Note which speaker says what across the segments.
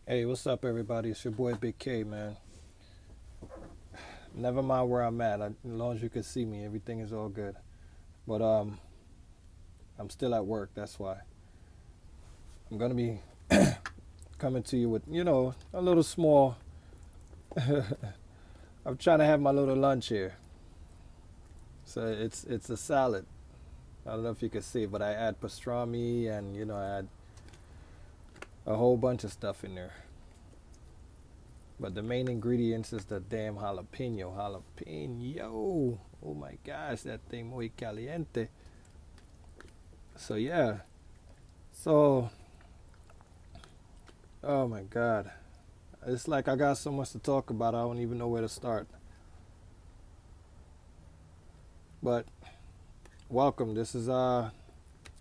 Speaker 1: Hey, what's up, everybody? It's your boy Big K, man. Never mind where I'm at. As long as you can see me, everything is all good. But I'm still at work. That's why I'm gonna be coming to you with, a little small. I'm trying to have my little lunch here. So it's a salad. I don't know if you can see, but I add pastrami and I add a whole bunch of stuff in there. But the main ingredients is the damn jalapeno. Jalapeno. Oh my gosh, that thing muy caliente. So yeah. So oh my god. It's like I got so much to talk about I don't even know where to start. But welcome. This is my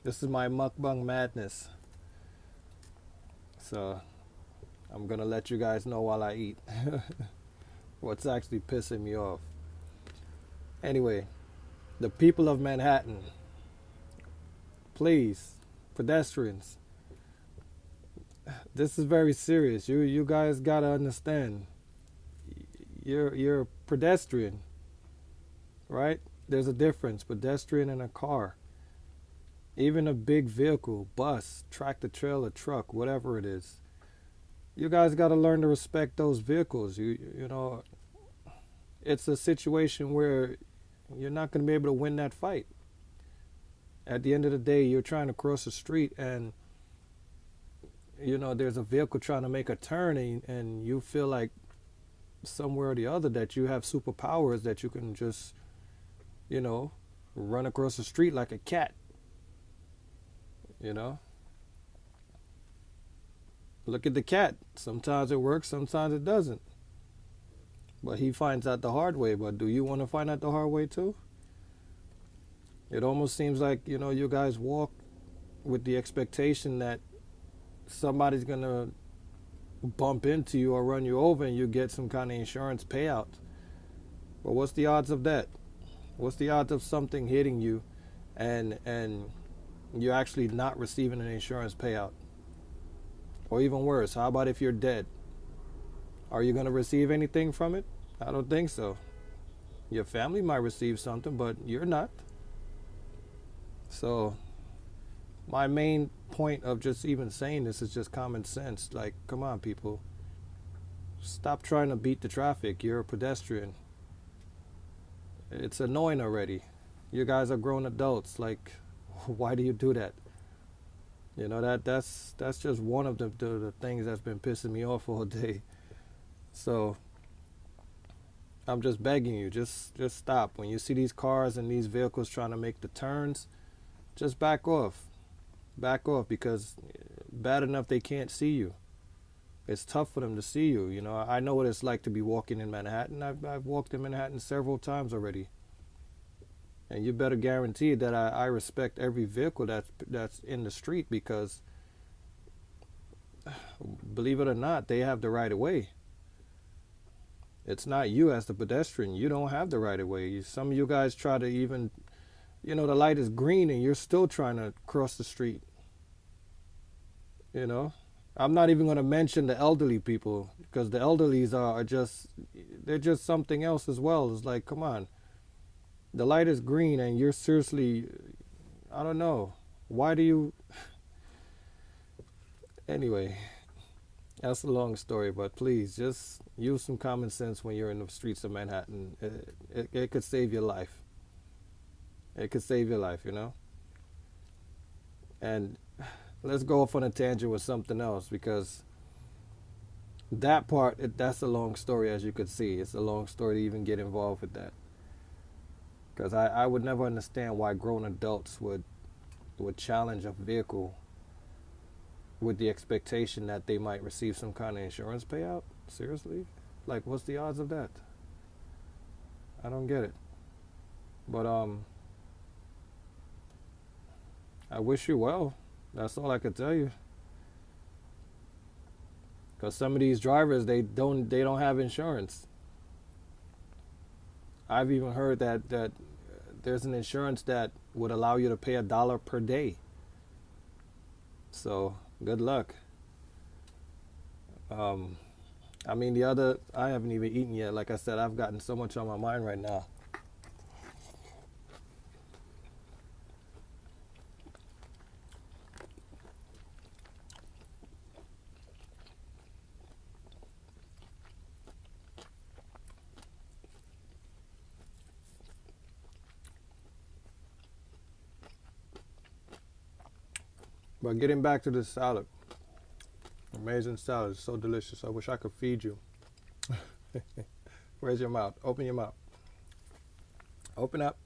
Speaker 1: mukbang madness. So I'm gonna let you guys know while I eat what's actually pissing me off. Anyway, the people of Manhattan, please, pedestrians, this is very serious. You guys gotta understand. You're a pedestrian, right? There's a difference, pedestrian and a car. Even a big vehicle, bus, tractor trailer, truck, whatever it is. You guys gotta learn to respect those vehicles. You know, it's a situation where you're not gonna be able to win that fight. At the end of the day, you're trying to cross the street and there's a vehicle trying to make a turn and you feel like somewhere or the other that you have superpowers that you can just you know run across the street like a cat. you know Look at the cat. Sometimes it works, sometimes it doesn't, but he finds out the hard way. But do you want to find out the hard way too? It almost seems like you guys walk with the expectation that somebody's gonna bump into you or run you over and you get some kind of insurance payout. But what's the odds of that? What's the odds of something hitting you and you're actually not receiving an insurance payout? Or even worse, how about if you're dead? Are you going to receive anything from it? I don't think so. Your family might receive something, but you're not. So, my main point of just even saying this is just common sense. Like, come on, people. Stop trying to beat the traffic. You're a pedestrian. It's annoying already. You guys are grown adults. Like, why do you do that? That's just one of the things that's been pissing me off all day. So I'm just begging you, just stop. When you see these cars and these vehicles trying to make the turns, just back off. Back off, because bad enough they can't see you. It's tough for them to see you. I know what it's like to be walking in Manhattan. I've walked in Manhattan several times already. And you better guarantee that I respect every vehicle that's in the street, because believe it or not, they have the right of way. It's not you as the pedestrian. You don't have the right of way. Some of you guys try to even, the light is green and you're still trying to cross the street. I'm not even going to mention the elderly people, because the elderlies they're just something else as well. It's like, come on. The light is green and you're seriously, I don't know. Why do you? Anyway, that's a long story, but please just use some common sense when you're in the streets of Manhattan. It could save your life. It could save your life. And let's go off on a tangent with something else, because that part, that's a long story, as you could see. It's a long story to even get involved with that. Because I would never understand why grown adults would challenge a vehicle with the expectation that they might receive some kind of insurance payout. Seriously? Like, what's the odds of that? I don't get it. But I wish you well. That's all I could tell you. Because some of these drivers, they don't have insurance. I've even heard that there's an insurance that would allow you to pay $1 per day. So good luck. Um, I mean, I haven't even eaten yet. Like I said, I've gotten so much on my mind right now. But getting back to this salad, amazing salad, it's so delicious. I wish I could feed you. Where's your mouth? Open your mouth. Open up.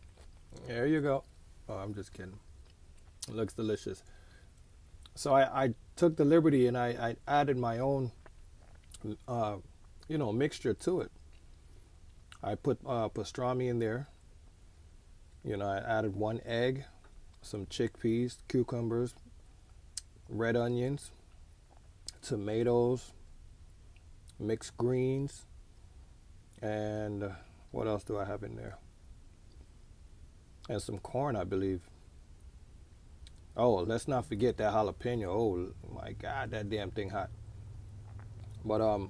Speaker 1: There you go. Oh, I'm just kidding. It looks delicious. So I took the liberty and I added my own, uh, mixture to it. I put pastrami in there. I added one egg, some chickpeas, cucumbers, red onions, tomatoes, mixed greens, and what else do I have in there? And some corn, I believe. Oh, let's not forget that jalapeno. Oh my God, that damn thing hot. But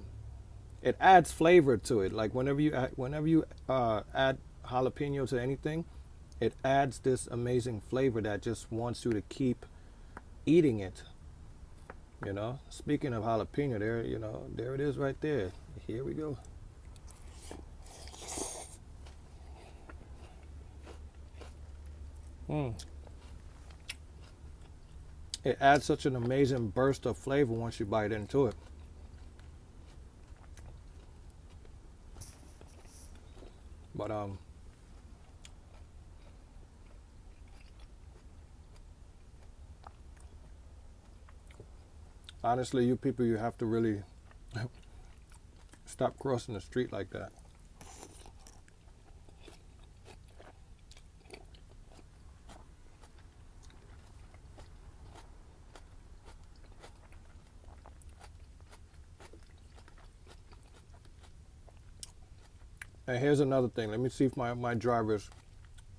Speaker 1: it adds flavor to it. Like whenever you add jalapeno to anything, it adds this amazing flavor that just wants you to keep eating it. Speaking of jalapeno, there it is right there. Here we go. Mm. It adds such an amazing burst of flavor once you bite into it. But honestly, you people, you have to really stop crossing the street like that. And here's another thing. Let me see if my drivers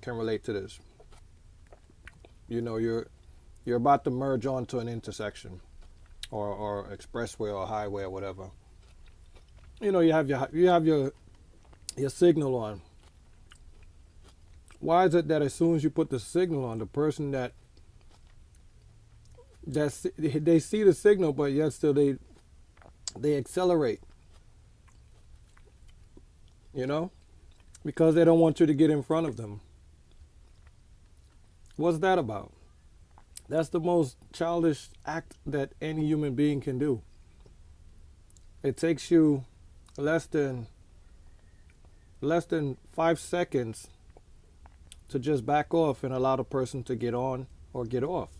Speaker 1: can relate to this. You're about to merge onto an intersection or expressway or highway or whatever. You have your signal on. Why is it that as soon as you put the signal on, the person they see the signal, but yet still they accelerate, you know, because they don't want you to get in front of them. What's that about? That's the most childish act that any human being can do. It takes you less than less than 5 seconds to just back off and allow the person to get on or get off,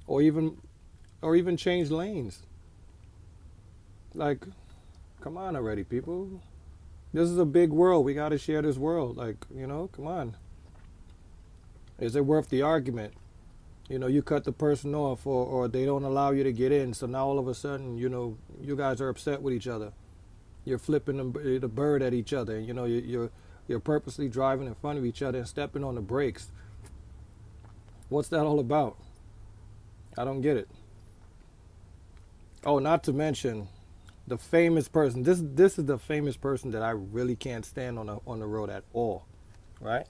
Speaker 1: or even change lanes. Like, come on already, people. This is a big world. We got to share this world. Like, come on. Is it worth the argument? You cut the person off, or they don't allow you to get in. So now all of a sudden, you guys are upset with each other. You're flipping the bird at each other. You're purposely driving in front of each other and stepping on the brakes. What's that all about? I don't get it. Oh, not to mention the famous person. This is the famous person that I really can't stand on the road at all, right?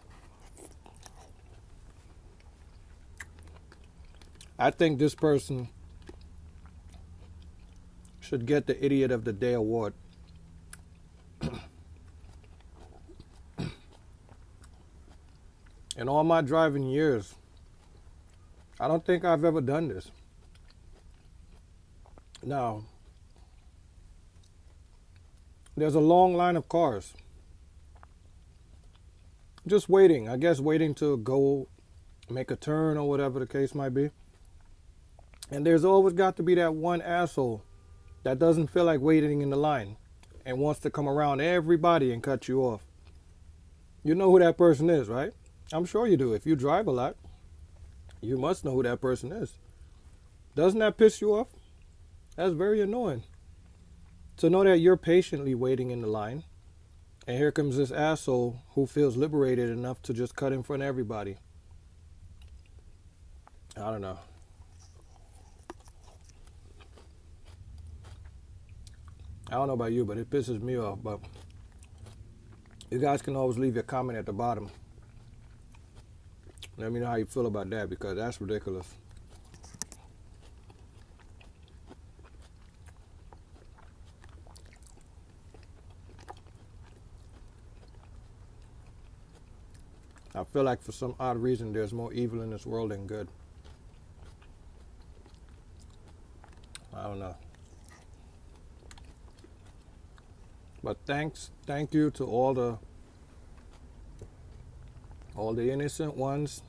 Speaker 1: I think this person should get the Idiot of the Day award. In all my driving years, I don't think I've ever done this. Now, there's a long line of cars just waiting, I guess waiting to go make a turn or whatever the case might be. And there's always got to be that one asshole that doesn't feel like waiting in the line and wants to come around everybody and cut you off. You know who that person is, right? I'm sure you do. If you drive a lot, you must know who that person is. Doesn't that piss you off? That's very annoying. To know that you're patiently waiting in the line, and here comes this asshole who feels liberated enough to just cut in front of everybody. I don't know. I don't know about you, but it pisses me off. But you guys can always leave your comment at the bottom. Let me know how you feel about that, because that's ridiculous. I feel like for some odd reason there's more evil in this world than good. I don't know. But thank you to all the innocent ones.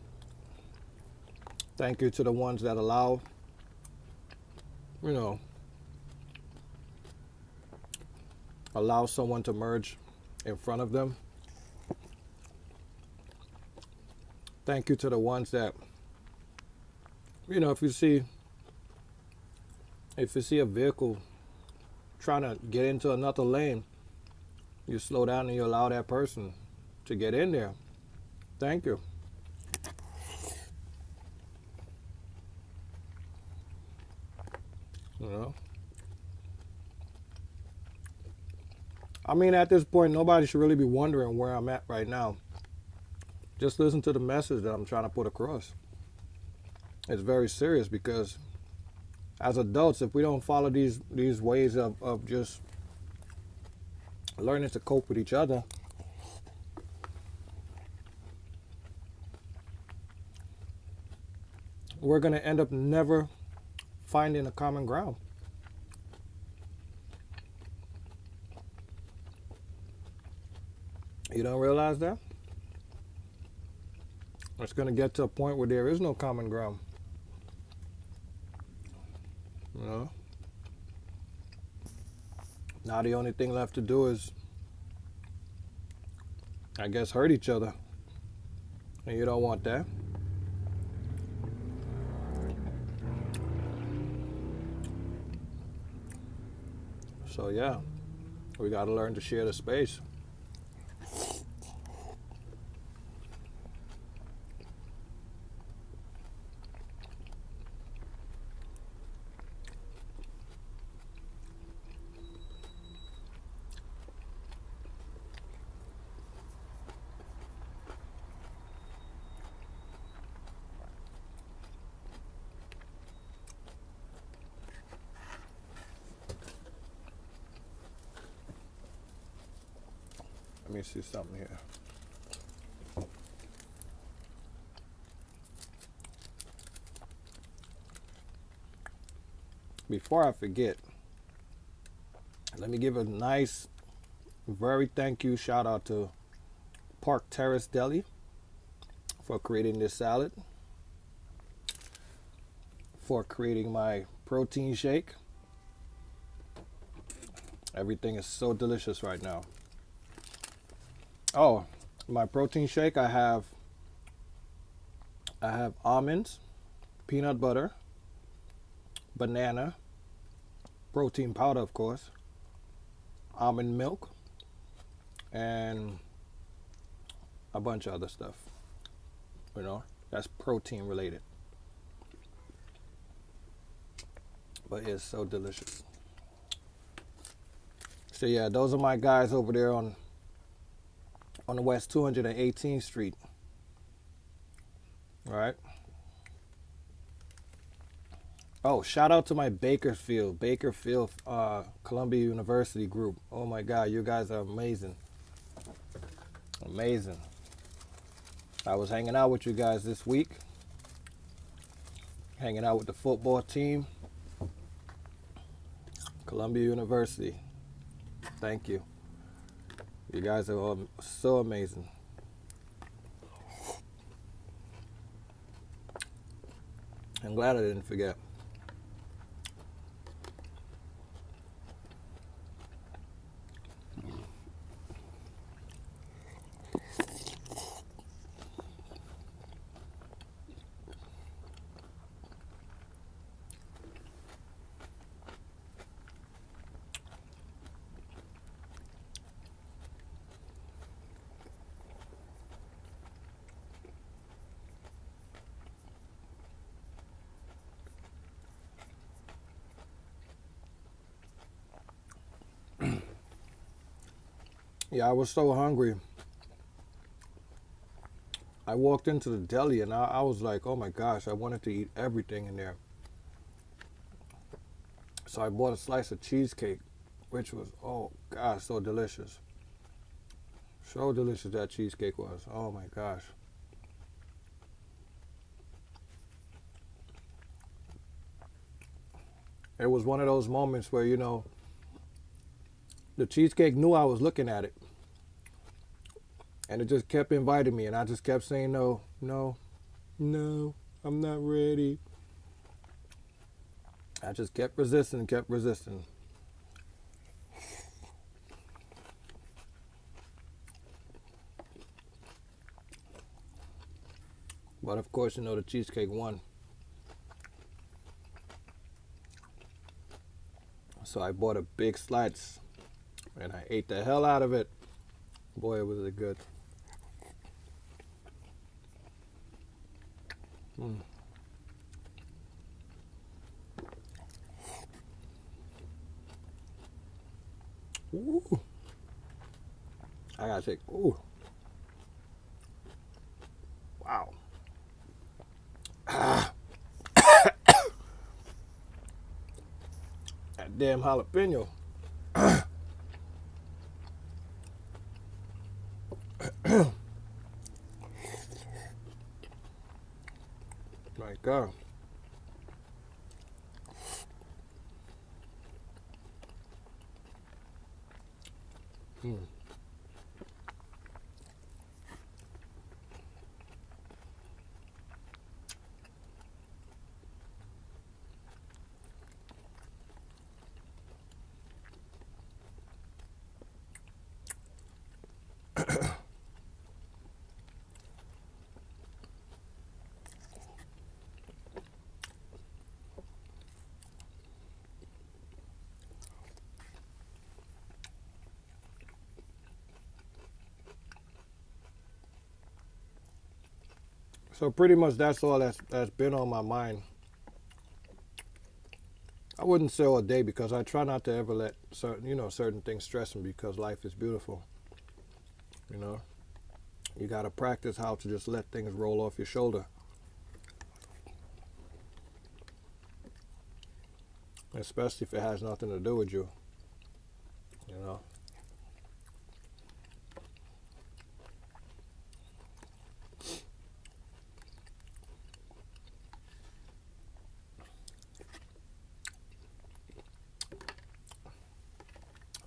Speaker 1: Thank you to the ones that allow, you know, allow someone to merge in front of them. Thank you to the ones that, you know, if you see a vehicle trying to get into another lane, you slow down and you allow that person to get in there. Thank you. You know? I mean, at this point, nobody should really be wondering where I'm at right now. Just listen to the message that I'm trying to put across. It's very serious, because as adults, if we don't follow these ways of just learning to cope with each other, we're going to end up never finding a common ground. You don't realize that? It's going to get to a point where there is no common ground. You know? Now the only thing left to do is, I guess, hurt each other. And you don't want that. So yeah, we got to learn to share the space. Let me see something here. Before I forget, let me give a nice, very thank you shout out to Park Terrace Deli for creating this salad, for creating my protein shake. Everything is so delicious right now. Oh, my protein shake, I have almonds, peanut butter, banana, protein powder, of course, almond milk, and a bunch of other stuff. You know, that's protein related. But it's so delicious. So yeah, those are my guys over there on the West 218th Street. All right. Oh, shout out to my Bakerfield, Columbia University group. Oh my God, you guys are amazing. Amazing. I was hanging out with you guys this week. Hanging out with the football team. Columbia University. Thank you. You guys are all so amazing. I'm glad I didn't forget. Yeah, I was so hungry. I walked into the deli and I was like, oh my gosh, I wanted to eat everything in there. So I bought a slice of cheesecake, which was, oh gosh, so delicious. So delicious that cheesecake was. Oh my gosh. It was one of those moments where, the cheesecake knew I was looking at it and it just kept inviting me and I just kept saying no, no, no, I'm not ready. I just kept resisting, kept resisting. But of course, the cheesecake won. So I bought a big slice and I ate the hell out of it. Boy, was it good. Mm. Ooh. I gotta take, ooh, wow. Ah, that damn jalapeno. My God. Mm. So pretty much that's all that's been on my mind. I wouldn't say all day because I try not to ever let certain things stress me because life is beautiful. You know, you got to practice how to just let things roll off your shoulder, especially if it has nothing to do with you. You know,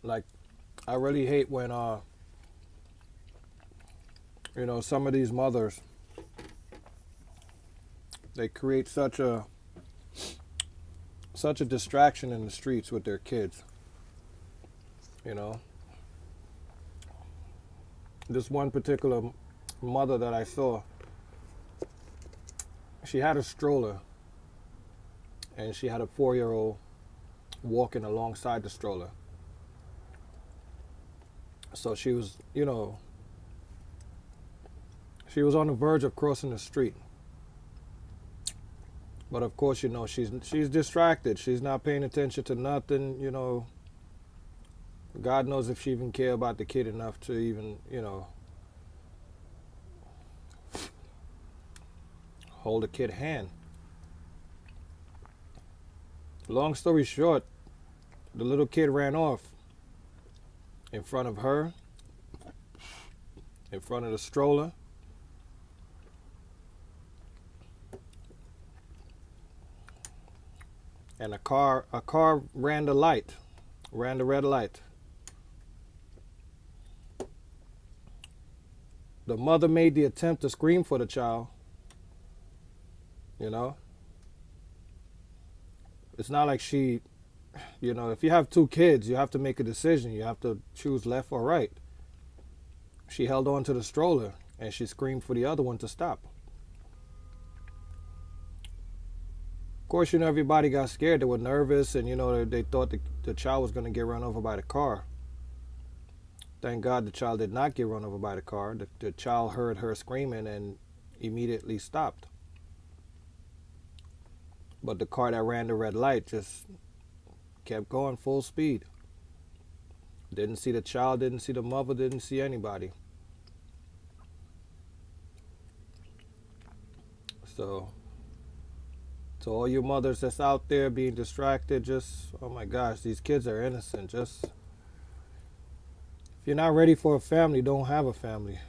Speaker 1: like I really hate when some of these mothers, they create such a distraction in the streets with their kids. You know, this one particular mother that I saw, she had a stroller and she had a 4-year old walking alongside the stroller. So she was on the verge of crossing the street. But of course, she's distracted. She's not paying attention to nothing. God knows if she even care about the kid enough to even, hold the kid hand. Long story short, the little kid ran off in front of her, in front of the stroller. And a car ran the red light. The mother made the attempt to scream for the child. You know, it's not like if you have two kids, you have to make a decision. You have to choose left or right. She held on to the stroller and she screamed for the other one to stop. Of course, everybody got scared. They were nervous and, they thought the child was going to get run over by the car. Thank God the child did not get run over by the car. The child heard her screaming and immediately stopped. But the car that ran the red light just kept going full speed. Didn't see the child, didn't see the mother, didn't see anybody. So, to all you mothers that's out there being distracted, just, oh my gosh, these kids are innocent. Just, if you're not ready for a family, don't have a family.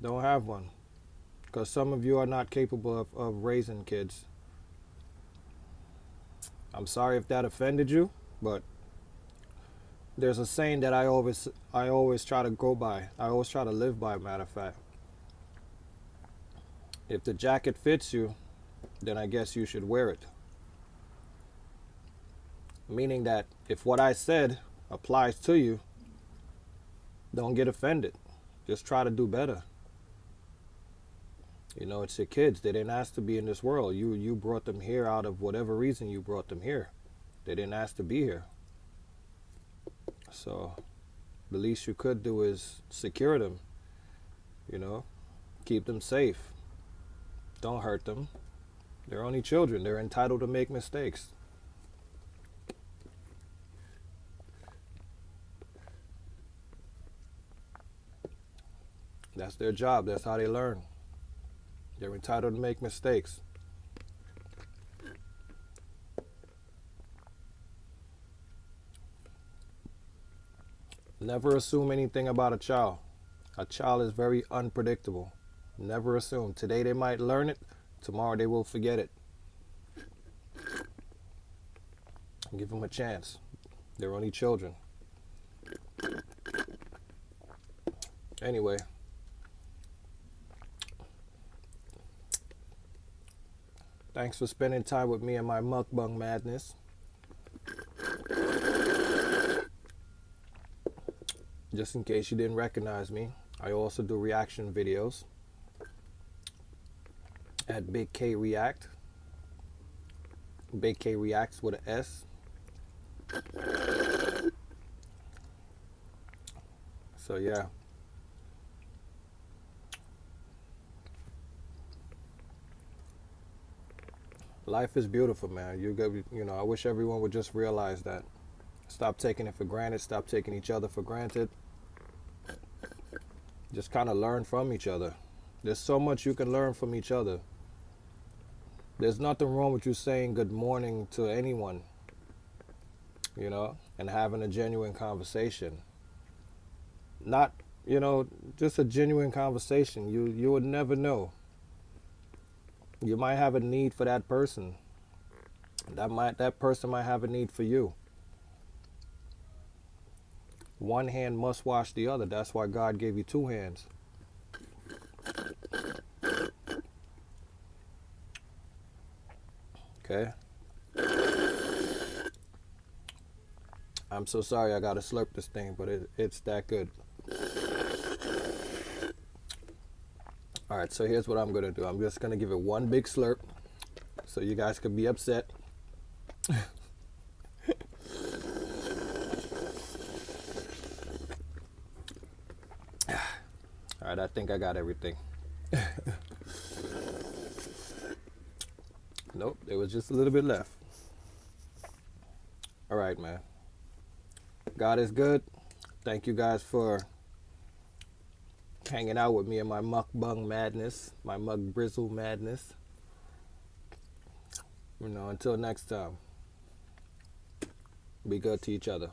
Speaker 1: Don't have one. Because some of you are not capable of raising kids. I'm sorry if that offended you, but there's a saying that I always try to go by. I always try to live by, matter of fact. If the jacket fits you, then I guess you should wear it. Meaning that if what I said applies to you, don't get offended. Just try to do better. You know, it's your kids. They didn't ask to be in this world. You brought them here out of whatever reason you brought them here. They didn't ask to be here. So the least you could do is secure them, you know, keep them safe. Don't hurt them. They're only children. They're entitled to make mistakes. That's their job. That's how they learn. They're entitled to make mistakes. Never assume anything about a child. A child is very unpredictable. Never assume. Today they might learn it. Tomorrow they will forget it. Give them a chance. They're only children. Anyway. Thanks for spending time with me and my mukbang madness. Just in case you didn't recognize me, I also do reaction videos at Big K React. Big K Reacts with an S. So yeah. Life is beautiful, man. You know, I wish everyone would just realize that. Stop taking it for granted. Stop taking each other for granted. Just kind of learn from each other. There's so much you can learn from each other. There's nothing wrong with you saying good morning to anyone, you know, and having a genuine conversation. Not, you know, just a genuine conversation. You would never know. You might have a need for that person. That person might have a need for you. One hand must wash the other. That's why God gave you two hands. Okay? I'm so sorry I gotta slurp this thing, but it's that good. Alright, so here's what I'm gonna do. I'm just gonna give it one big slurp so you guys can be upset. Alright, I think I got everything. Nope, there was just a little bit left. Alright, man. God is good. Thank you guys for hanging out with me in my mukbang madness, my mug brizzle madness. You know, until next time, be good to each other.